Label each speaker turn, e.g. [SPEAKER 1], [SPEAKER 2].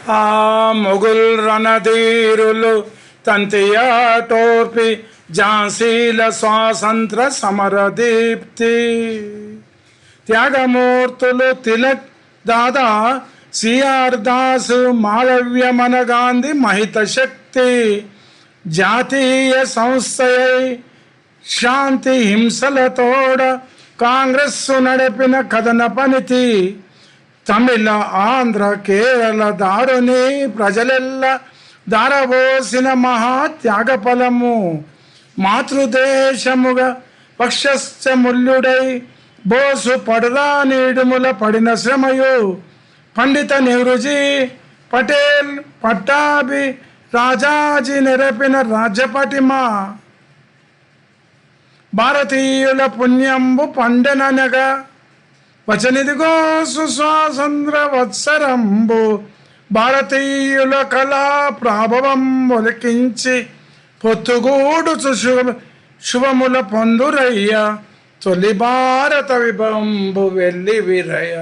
[SPEAKER 1] ఆ మొగుల్ రణధీరులు తంతియా టోర్పి ఝాన్సీల స్వాతంత్ర సమర దీప్తి. త్యాగమూర్తులు తిలక్, దాదా, సిఆర్ దాస్, మాళవ్య, మన గాంధీ మహిత శక్తి. జాతీయ సంస్థయై శాంతి హింసలతోడ కాంగ్రెస్సు నడిపిన కథన పనితి. తమిళ, ఆంధ్ర, కేరళ దారుని ప్రజలెల్ల దారబోసిన మహా త్యాగఫలము. మాతృదేశముగా పక్షస్థముల్యుడై బోసు పడుదా నీడుముల పడిన శ్రమయు. పండిత నెహ్రూజీ, పటేల్, పట్టాభి, రాజాజీ నెరపిన రాజ్యపటిమ. భారతీయుల పుణ్యంబు పండెననగా వచనిదిగో సుస్వాతంత్ర వత్సరంబు. భారతీయుల కళా ప్రాభవం ఒలికించి పొత్తుగూడు శుభముల పొందురయ్య. తొలి భారత విభంబు వెళ్ళి విరయ.